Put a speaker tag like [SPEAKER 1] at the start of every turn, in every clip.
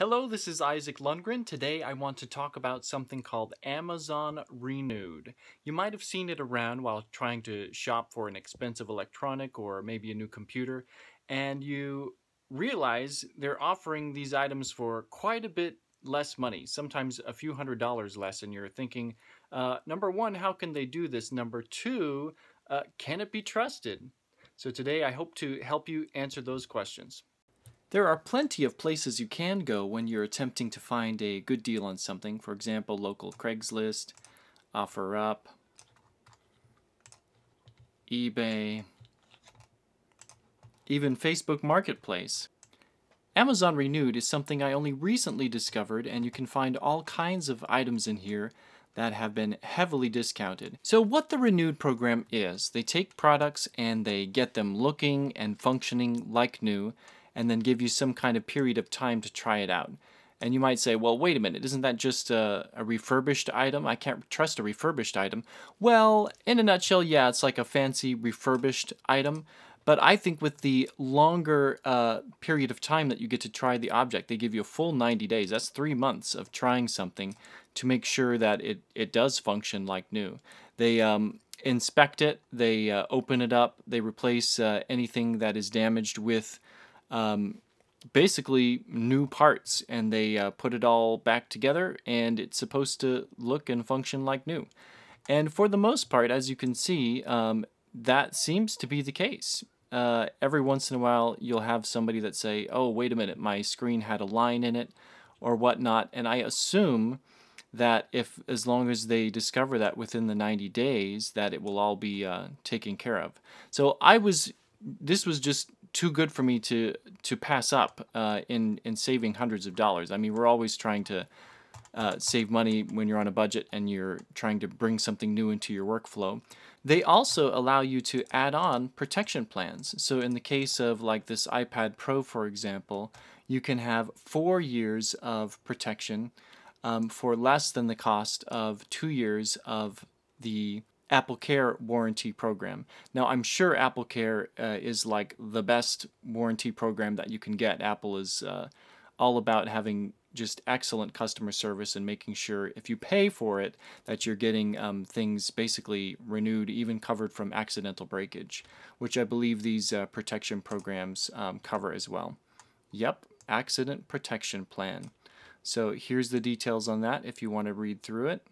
[SPEAKER 1] Hello, this is Isaac Lundgren. Today I want to talk about something called Amazon Renewed. You might have seen it around while trying to shop for an expensive electronic or maybe a new computer, and you realize they're offering these items for quite a bit less money, sometimes a few $100s less, and you're thinking, number one, how can they do this? Number two, can it be trusted? So today I hope to help you answer those questions. There are plenty of places you can go when you're attempting to find a good deal on something. For example, local Craigslist, OfferUp, eBay, even Facebook Marketplace. Amazon Renewed is something I only recently discovered, and you can find all kinds of items in here that have been heavily discounted. So what the Renewed program is, they take products and they get them looking and functioning like new, and then give you some kind of period of time to try it out. And you might say, well, wait a minute, isn't that just a refurbished item? I can't trust a refurbished item. Well, in a nutshell, yeah, it's like a fancy refurbished item. But I think with the longer period of time that you get to try the object, they give you a full 90 days. That's 3 months of trying something to make sure that it does function like new. They inspect it, they open it up, they replace anything that is damaged with basically new parts, and they put it all back together, and it's supposed to look and function like new. And for the most part, as you can see, that seems to be the case. Every once in a while, you'll have somebody that say, oh, wait a minute, my screen had a line in it or whatnot, and I assume that as long as they discover that within the 90 days, that it will all be taken care of. So this was just too good for me to pass up in saving hundreds of dollars. I mean, we're always trying to save money when you're on a budget and you're trying to bring something new into your workflow. They also allow you to add on protection plans. So in the case of like this iPad Pro, for example, you can have 4 years of protection for less than the cost of 2 years of the Apple Care warranty program. Now, I'm sure Apple Care is like the best warranty program that you can get. Apple is all about having just excellent customer service and making sure if you pay for it that you're getting things basically renewed, even covered from accidental breakage, which I believe these protection programs cover as well. Yep, accident protection plan. So here's the details on that if you want to read through it.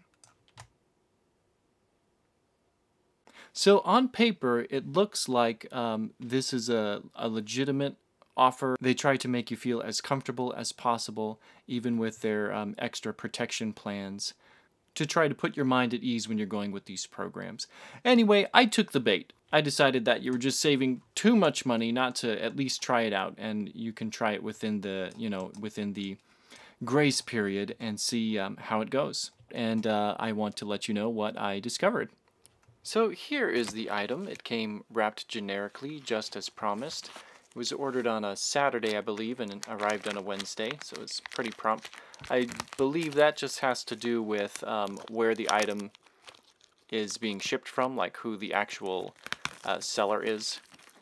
[SPEAKER 1] So on paper, it looks like this is a legitimate offer. They try to make you feel as comfortable as possible, even with their extra protection plans, to try to put your mind at ease when you're going with these programs. Anyway, I took the bait. I decided that you were just saving too much money not to at least try it out, and you can try it within the, within the grace period and see how it goes. And I want to let you know what I discovered. So here is the item. It came wrapped generically, just as promised. It was ordered on a Saturday, I believe, and arrived on a Wednesday, so it's pretty prompt. I believe that just has to do with where the item is being shipped from, like who the actual seller is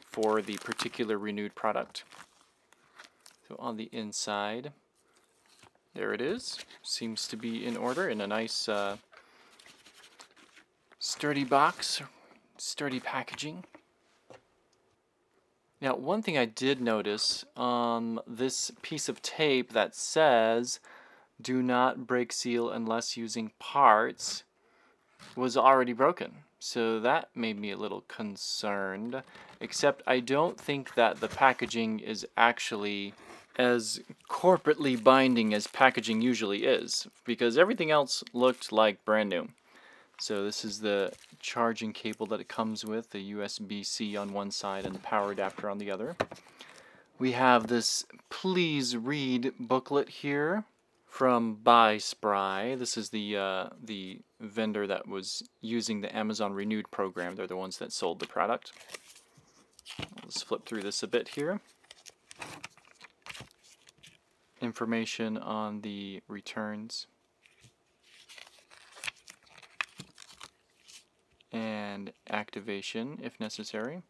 [SPEAKER 1] for the particular Renewed product. So on the inside, there it is. Seems to be in order in a nice sturdy box, sturdy packaging. Now, one thing I did notice on this piece of tape that says, do not break seal unless using parts, was already broken. So that made me a little concerned, except I don't think that the packaging is actually as corporately binding as packaging usually is, because everything else looked like brand new. So this is the charging cable that it comes with, the USB-C on one side and the power adapter on the other. We have this Please Read booklet here from Buy Spry. This is the vendor that was using the Amazon Renewed program. They're the ones that sold the product. Let's flip through this a bit here. Information on the returns and activation if necessary.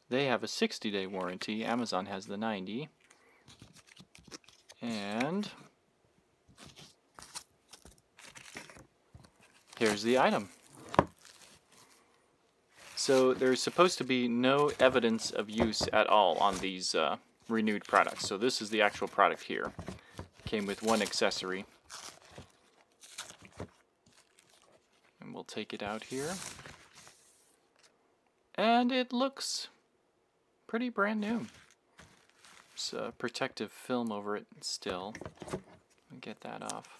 [SPEAKER 1] They have a 60-day warranty. Amazon has the 90. And here's the item. So there's supposed to be no evidence of use at all on these renewed products. So this is the actual product here. Came with one accessory. And we'll take it out here. And it looks pretty brand new. There's a protective film over it still. Get that off.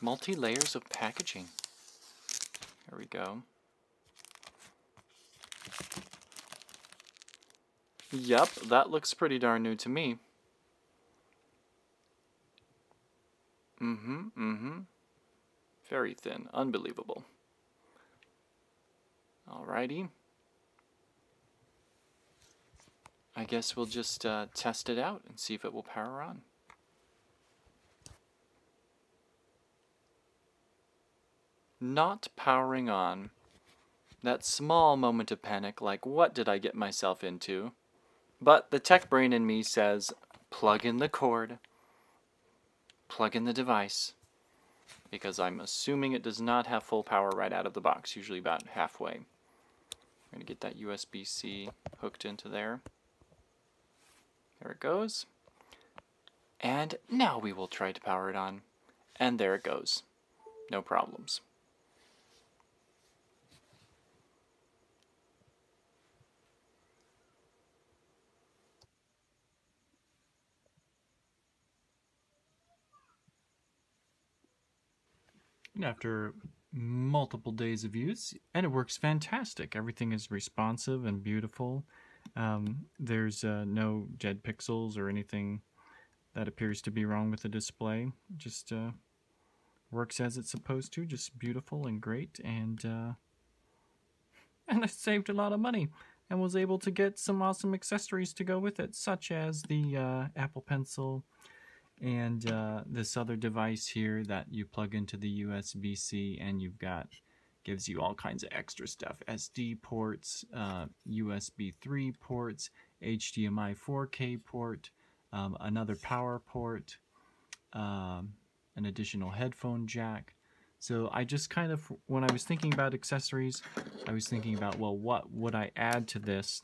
[SPEAKER 1] Multi-layers of packaging. There we go. Yep, that looks pretty darn new to me. Very thin. Unbelievable. Alrighty. I guess we'll just test it out and see if it will power on. Not powering on. That small moment of panic, like, what did I get myself into? But the tech brain in me says, plug in the cord, plug in the device, because I'm assuming it does not have full power right out of the box, usually about halfway. I'm going to get that USB-C hooked into there. There it goes. And now we will try to power it on. And there it goes. No problems. After multiple days of use, and it works fantastic. Everything is responsive and beautiful. There's no dead pixels or anything that appears to be wrong with the display. Just works as it's supposed to, just beautiful and great, and I saved a lot of money and was able to get some awesome accessories to go with it, such as the Apple Pencil and this other device here that you plug into the USB-C, and you've got, gives you all kinds of extra stuff: SD ports, USB 3 ports, HDMI 4K port, another power port, an additional headphone jack. So I just kind of, when I was thinking about accessories, I was thinking about, well, what would I add to this,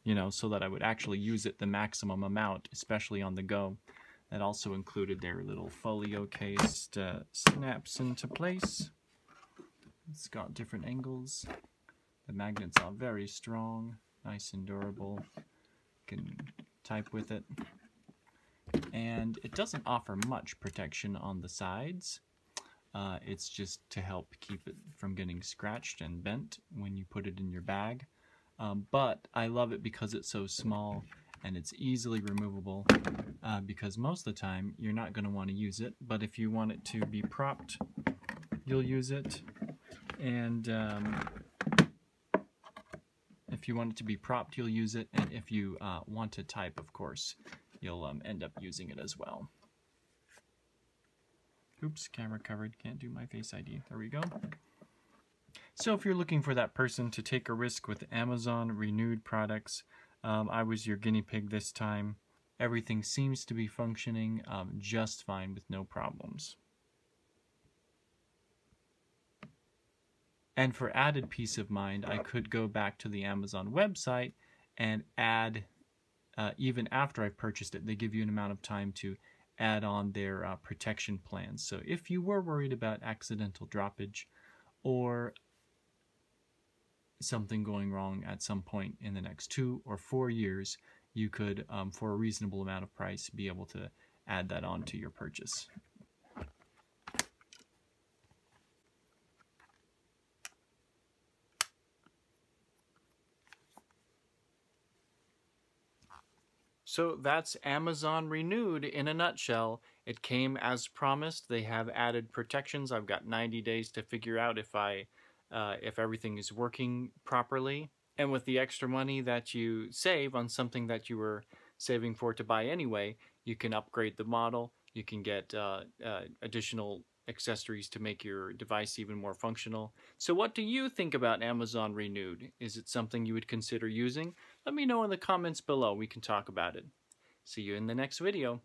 [SPEAKER 1] you know, so that I would actually use it the maximum amount, especially on the go. That also included their little folio case, snaps into place. It's got different angles. The magnets are very strong, nice and durable. You can type with it. And it doesn't offer much protection on the sides. It's just to help keep it from getting scratched and bent when you put it in your bag. But I love it because it's so small and it's easily removable, because most of the time you're not going to want to use it, but if you want it to be propped, you'll use it. And if you want it to be propped, you'll use it, and if you want to type, of course, you'll end up using it as well. Oops, camera covered, can't do my Face ID. There we go. So if you're looking for that person to take a risk with Amazon renewed products, I was your guinea pig this time. Everything seems to be functioning just fine with no problems. And for added peace of mind, I could go back to the Amazon website and add, even after I've purchased it, they give you an amount of time to add on their protection plans. So if you were worried about accidental droppage or something going wrong at some point in the next 2 or 4 years, you could, for a reasonable amount of price, be able to add that on to your purchase. So that's Amazon Renewed in a nutshell. It came as promised. They have added protections. I've got 90 days to figure out if everything is working properly. And with the extra money that you save on something that you were saving for to buy anyway, you can upgrade the model. You can get additional accessories to make your device even more functional. So what do you think about Amazon Renewed? Is it something you would consider using? Let me know in the comments below. We can talk about it. See you in the next video.